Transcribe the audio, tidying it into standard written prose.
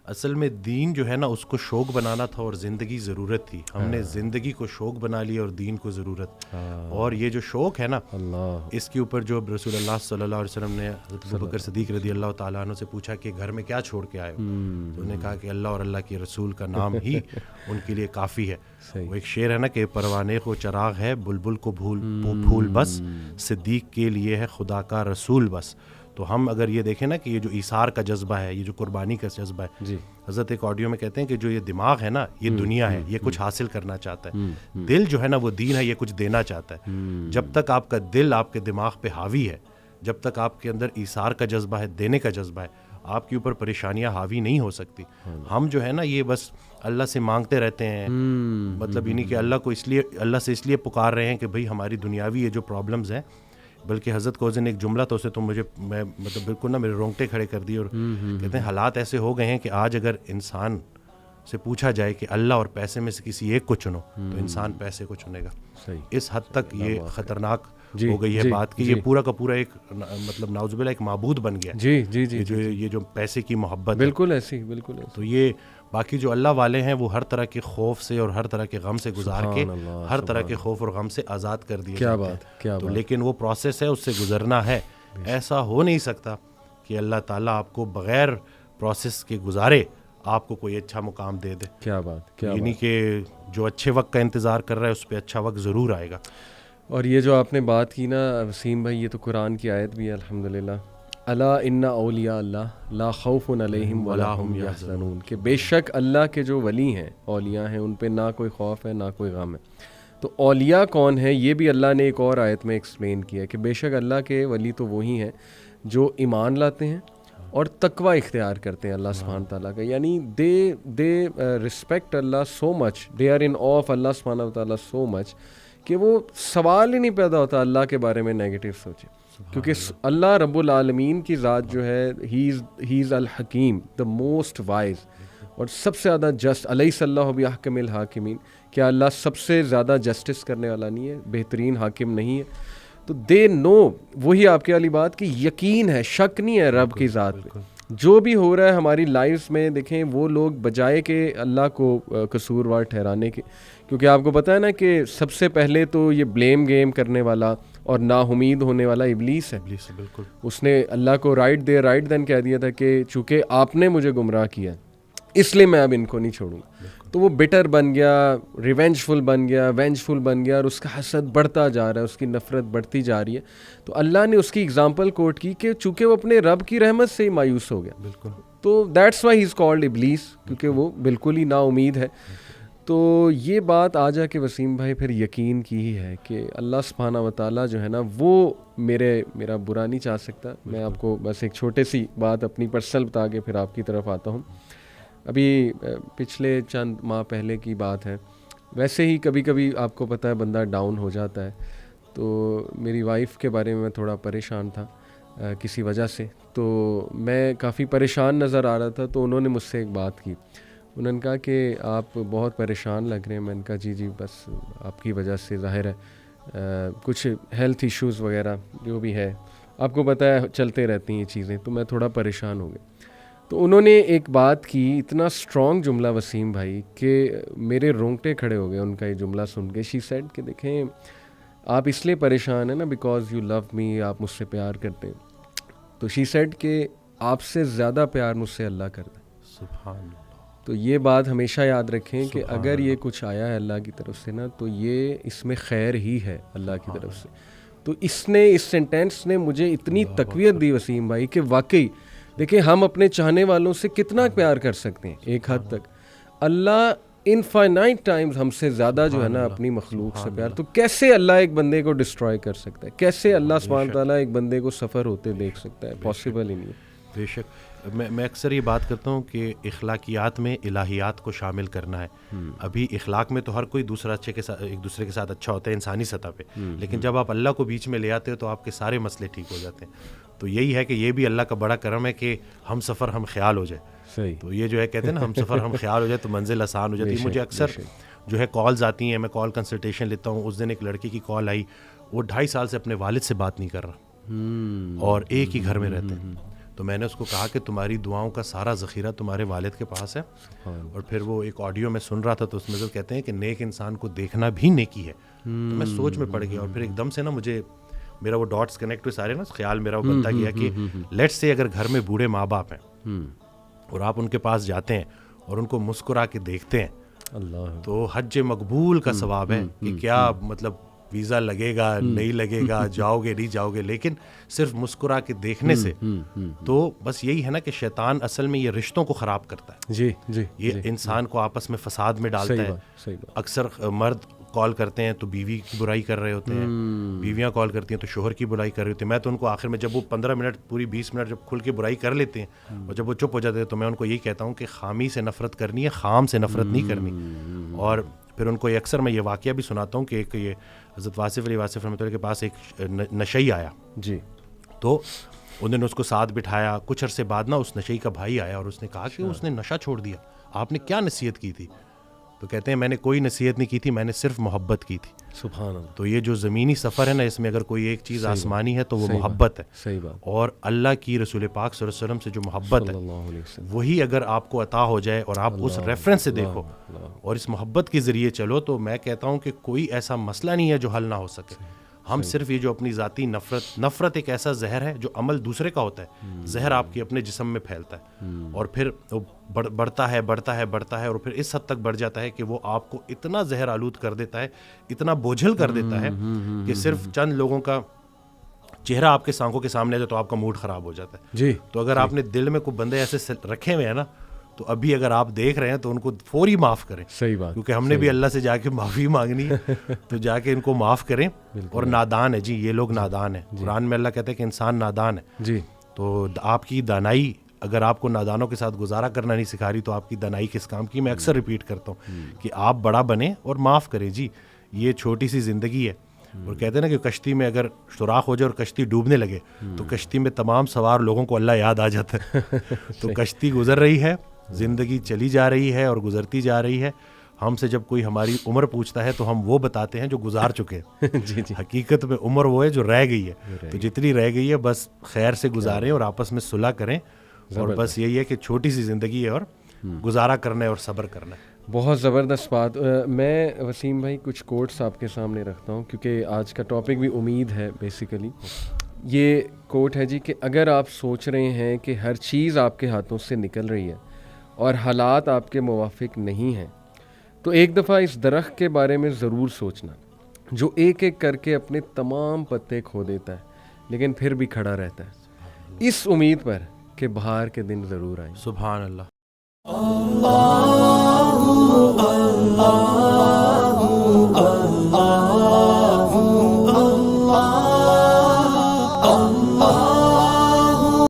اصل میں دین جو ہے نا اس کو شوق بنانا تھا اور زندگی ضرورت تھی. ہم نے زندگی کو شوق بنا لیا اور دین کو ضرورت. اور یہ جو شوق ہے نا اس کے اوپر جو رسول اللہ صلی اللہ علیہ وسلم نے حضرت ابوبکر صدیق رضی اللہ تعالیٰ عنہ سے پوچھا کہ گھر میں کیا چھوڑ کے آئے ہو, تو انہوں نے کہا کہ اللہ اور اللہ کے رسول کا نام ہی ان کے لیے کافی ہے. وہ ایک شعر ہے نا کہ پروانے کو چراغ ہے بلبل کو پھول بس, صدیق کے لیے ہے خدا کا رسول بس. تو ہم اگر یہ دیکھیں نا کہ یہ جو ایثار کا جذبہ ہے, یہ جو قربانی کا جذبہ ہے جی. حضرت ایک آڈیو میں کہتے ہیں کہ جو یہ دماغ ہے نا یہ دنیا ہے, یہ کچھ حاصل کرنا چاہتا ہے. دل جو ہے نا وہ دین ہے, یہ کچھ دینا چاہتا ہے. جب تک آپ کا دل آپ کے دماغ پہ حاوی ہے, جب تک آپ کے اندر ایثار کا جذبہ ہے, دینے کا جذبہ ہے, آپ کے اوپر پریشانیاں حاوی نہیں ہو سکتی. ہم جو ہے نا یہ بس اللہ سے مانگتے رہتے ہیں, مطلب یہ نہیں کہ اللہ سے اس لیے پکار رہے ہیں کہ بھئی ہماری دنیاوی یہ جو پرابلمز ہیں. بلکہ حضرت کو نے ایک جملہ تو اسے تو میں مطلب بالکل نا میرے رونگٹے کھڑے کر دیے, اور کہتے ہیں حالات ایسے ہو گئے ہیں کہ آج اگر انسان سے پوچھا جائے کہ اللہ اور پیسے میں سے کسی ایک کو چنو تو انسان پیسے کو چنے گا. اس حد تک یہ خطرناک ہو گئی ہے بات کہ یہ پورا کا پورا ایک مطلب نعوذ باللہ ایک معبود بن گیا. یہ جو پیسے کی محبت بالکل ایسی. تو یہ باقی جو اللہ والے ہیں وہ ہر طرح کے خوف سے اور ہر طرح کے غم سے گزار کے ہر طرح کے خوف اور غم سے آزاد کر دیے. کیا بات. لیکن وہ پروسیس ہے, اس سے گزرنا ہے. ایسا ہو نہیں سکتا کہ اللہ تعالیٰ آپ کو بغیر پروسیس کے گزارے آپ کو کوئی اچھا مقام دے دے. کیا بات. یعنی کہ جو اچھے وقت کا انتظار کر رہا ہے اس پہ اچھا وقت ضرور آئے گا. اور یہ جو آپ نے بات کی نا وسیم بھائی, یہ تو قرآن کی آیت بھی ہے الحمدللہ, الا ان اولیاء اللہ لا خوف علیہم ولا هم یحزنون, کہ بے شک اللہ کے جو ولی ہیں, اولیاء ہیں, ان پہ نہ کوئی خوف ہے نہ کوئی غم ہے. تو اولیاء کون ہیں یہ بھی اللہ نے ایک اور آیت میں ایکسپلین کیا کہ بے شک اللہ کے ولی تو وہی ہیں جو ایمان لاتے ہیں اور تقوی اختیار کرتے ہیں اللہ سبحانہ تعالیٰ کا. یعنی they respect Allah so much, they are in of Allah سبحانہ تعالیٰ سو مچ کہ وہ سوال ہی نہیں پیدا ہوتا اللہ کے بارے میں نیگیٹو سوچے, کیونکہ اللہ رب العالمین کی ذات جو ہے ہی از الحکیم, دا موسٹ وائز, اور سب سے زیادہ جسٹ. الیس اللہ باحکم الحاکمین, کیا اللہ سب سے زیادہ جسٹس کرنے والا نہیں ہے, بہترین حاکم نہیں ہے؟ تو دے نو, وہی آپ کی والی بات کہ یقین ہے, شک نہیں ہے رب کی ذات پہ. جو بھی ہو رہا ہے ہماری لائف میں دیکھیں, وہ لوگ بجائے کہ اللہ کو قصوروار ٹھہرانے کے, کیونکہ آپ کو پتہ ہے نا کہ سب سے پہلے تو یہ بلیم گیم کرنے والا اور نا امید ہونے والا ابلیس ہے. بالکل. اس نے اللہ کو رائٹ دین کہہ دیا تھا کہ چونکہ آپ نے مجھے گمراہ کیا اس لیے میں اب ان کو نہیں چھوڑوں گا. تو وہ بٹر بن گیا, ریونجفل بن گیا, اور اس کا حسد بڑھتا جا رہا ہے, اس کی نفرت بڑھتی جا رہی ہے. تو اللہ نے اس کی اگزامپل کوٹ کی کہ چونکہ وہ اپنے رب کی رحمت سے ہی مایوس ہو گیا. بالکل. تو that's why he is called ابلیس, کیونکہ وہ بالکل ہی نا امید ہے. تو یہ بات آ جا کے وسیم بھائی پھر یقین کی ہی ہے کہ اللہ سبحانہ و تعالیٰ جو ہے نا وہ میرا برا نہیں چاہ سکتا. میں آپ کو بس ایک چھوٹے سی بات اپنی پرسنل بتا کے پھر آپ کی طرف آتا ہوں. ابھی پچھلے چند ماہ پہلے کی بات ہے, ویسے ہی کبھی کبھی آپ کو پتہ ہے بندہ ڈاؤن ہو جاتا ہے. تو میری وائف کے بارے میں میں تھوڑا پریشان تھا کسی وجہ سے, تو میں کافی پریشان نظر آ رہا تھا. تو انہوں نے مجھ سے ایک بات کی, انہوں نے کہا کہ آپ بہت پریشان لگ رہے ہیں. میں نے کہا جی بس آپ کی وجہ سے, ظاہر ہے کچھ ہیلتھ ایشوز وغیرہ جو بھی ہے, آپ کو پتہ ہے چلتے رہتی ہیں یہ چیزیں, تو میں تھوڑا پریشان ہو گیا. تو انہوں نے ایک بات کی, اتنا اسٹرانگ جملہ وسیم بھائی کہ میرے رونگٹے کھڑے ہو گئے ان کا یہ جملہ سن کے. شی سیڈ کہ دیکھیں آپ اس لیے پریشان ہیں نا بیکاز یو لو می, آپ مجھ سے پیار کرتے ہیں. تو شی سیڈ کہ آپ سے زیادہ پیار مجھ سے اللہ کرتا ہے. سبحان اللہ. تو یہ بات ہمیشہ یاد رکھیں کہ اگر یہ کچھ آیا ہے اللہ کی طرف سے نا, تو یہ اس میں خیر ہی ہے اللہ کی طرف سے. تو اس سینٹینس نے مجھے اتنی تقویت دی وسیم بھائی کہ واقعی دیکھیں ہم اپنے چاہنے والوں سے کتنا پیار کر سکتے ہیں ایک حد تک. اللہ انفائنائٹ ٹائمز ہم سے زیادہ جو ہے نا اپنی مخلوق سے پیار. تو کیسے اللہ ایک بندے کو ڈسٹرائے کر سکتا ہے, کیسے اللہ سبحانہ تعالیٰ ایک بندے کو سفر ہوتے دیکھ سکتا ہے؟ پاسبل ہی نہیں ہے. بے شک. میں اکثر یہ بات کرتا ہوں کہ اخلاقیات میں الہیات کو شامل کرنا ہے. ابھی اخلاق میں تو ہر کوئی ایک دوسرے کے ساتھ اچھا ہوتا ہے انسانی سطح پہ, لیکن جب آپ اللہ کو بیچ میں لے آتے ہو تو آپ کے سارے مسئلے ٹھیک ہو جاتے ہیں. تو یہی ہے کہ یہ بھی اللہ کا بڑا کرم ہے کہ ہم سفر ہم خیال ہو جائے. صحیح. تو یہ جو ہے کہتے ہیں نا ہم سفر ہم خیال ہو جائے تو منزل آسان ہو جاتی ہے. مجھے اکثر جو ہے کالز آتی ہیں, میں کال کنسلٹیشن لیتا ہوں. اس دن ایک لڑکی کی کال آئی, وہ 2.5 سال سے اپنے والد سے بات نہیں کر رہا اور ایک ہی گھر میں رہتے ہیں. تو میں نے اس کو کہا کہ تمہاری دعاؤں کا سارا ذخیرہ تمہارے والد کے پاس ہے. اور پھر وہ ایک آڈیو میں سن رہا تھا تو اس میں کہتے ہیں کہ نیک انسان کو دیکھنا بھی نیکی ہے. تو میں سوچ میں پڑ گیا اور پھر ایک دم سے نا مجھے میرا وہ ڈاٹس کنیکٹ ہوئے سارے نا, خیال میرا وہ بنتا گیا کہ لیٹس سے اگر گھر میں بوڑھے ماں باپ ہیں اور آپ ان کے پاس جاتے ہیں اور ان کو مسکرا کے دیکھتے ہیں, اللہ, تو حج مقبول کا ثواب ہے. کہ کیا مطلب ویزا لگے گا نہیں لگے گا, جاؤ گے نہیں جاؤ گے, لیکن صرف مسکرا کے دیکھنے سے. تو بس یہی ہے نا کہ شیطان اصل میں یہ رشتوں کو خراب کرتا ہے. جی جی, یہ انسان کو آپس میں فساد میں ڈالتا ہے. اکثر مرد کال کرتے ہیں تو بیوی کی برائی کر رہے ہوتے ہیں, بیویاں کال کرتی ہیں تو شوہر کی برائی کر رہے ہوتے ہیں. میں تو ان کو آخر میں جب وہ 15 منٹ پوری 20 منٹ جب کھل کے برائی کر لیتے ہیں اور جب وہ چپ ہو جاتے ہیں تو میں ان کو یہی کہتا ہوں کہ خامی سے نفرت کرنی ہے, خام سے نفرت نہیں کرنی. اور پھر ان کو اکثر میں یہ واقعہ بھی سناتا ہوں کہ ایک یہ حضرت واصف علی واصف رحمۃ اللہ کے پاس ایک نشئی آیا جی, تو انہوں نے اس کو ساتھ بٹھایا. کچھ عرصے بعد نا اس نشئی کا بھائی آیا اور اس نے کہا کہ اس نے نشہ چھوڑ دیا, آپ نے کیا نصیحت کی تھی؟ تو کہتے ہیں میں نے کوئی نصیحت نہیں کی تھی, میں نے صرف محبت کی تھی. سبحان اللہ. تو یہ جو زمینی سفر ہے نا, اس میں اگر کوئی ایک چیز آسمانی ہے تو وہ محبت ہے. صحیح بات. اور اللہ کی رسول پاک صلی اللہ علیہ وسلم سے جو محبت ہے وہی اگر آپ کو عطا ہو جائے اور آپ اس ریفرنس سے دیکھو اور اس محبت کے ذریعے چلو, تو میں کہتا ہوں کہ کوئی ایسا مسئلہ نہیں ہے جو حل نہ ہو سکے. ہم صرف یہ جو اپنی ذاتی نفرت ایک ایسا زہر ہے جو عمل دوسرے کا ہوتا ہے, زہر آپ کے اپنے جسم میں پھیلتا ہے اور پھر بڑھتا ہے بڑھتا ہے بڑھتا ہے اور پھر اس حد تک بڑھ جاتا ہے کہ وہ آپ کو اتنا زہر آلود کر دیتا ہے, اتنا بوجھل کر دیتا ہے کہ صرف چند لوگوں کا چہرہ آپ کے آنکھوں کے سامنے ہے تو آپ کا موڈ خراب ہو جاتا ہے. جی, تو اگر آپ نے دل میں کوئی بندے ایسے رکھے ہوئے ہیں نا, تو ابھی اگر آپ دیکھ رہے ہیں تو ان کو فوری معاف کریں. صحیح بات, کیونکہ ہم نے بھی اللہ سے جا کے معافی مانگنی ہے, تو جا کے ان کو معاف کریں. اور نادان ہے جی, یہ لوگ نادان ہیں. قرآن میں اللہ کہتے ہیں کہ انسان نادان ہے. جی, تو آپ کی دانائی اگر آپ کو نادانوں کے ساتھ گزارا کرنا نہیں سکھا رہی تو آپ کی دانائی کس کام کی. میں اکثر ریپیٹ کرتا ہوں کہ آپ بڑا بنیں اور معاف کریں. جی, یہ چھوٹی سی زندگی ہے. اور کہتے ہیں نا کہ کشتی میں اگر سوراخ ہو جائے اور کشتی ڈوبنے لگے تو کشتی میں تمام سوار لوگوں کو اللہ یاد آ جاتا ہے. تو کشتی گزر رہی ہے, زندگی چلی جا رہی ہے اور گزرتی جا رہی ہے. ہم سے جب کوئی ہماری عمر پوچھتا ہے تو ہم وہ بتاتے ہیں جو گزار چکے ہیں. جی جی, حقیقت میں عمر وہ ہے جو رہ گئی ہے. تو جتنی رہ گئی ہے بس خیر سے گزاریں اور آپس میں صلح کریں. اور بس یہی ہے کہ چھوٹی سی زندگی ہے اور گزارا کرنا ہے اور صبر کرنا ہے. بہت زبردست بات. میں وسیم بھائی کچھ کوٹس آپ کے سامنے رکھتا ہوں کیونکہ آج کا ٹاپک بھی امید ہے بیسیکلی. یہ کوٹ ہے جی کہ اگر آپ سوچ رہے ہیں کہ ہر چیز آپ کے ہاتھوں سے نکل رہی ہے اور حالات آپ کے موافق نہیں ہیں, تو ایک دفعہ اس درخت کے بارے میں ضرور سوچنا جو ایک ایک کر کے اپنے تمام پتے کھو دیتا ہے لیکن پھر بھی کھڑا رہتا ہے, اس امید پر کہ بہار کے دن ضرور آئیں. سبحان اللہ.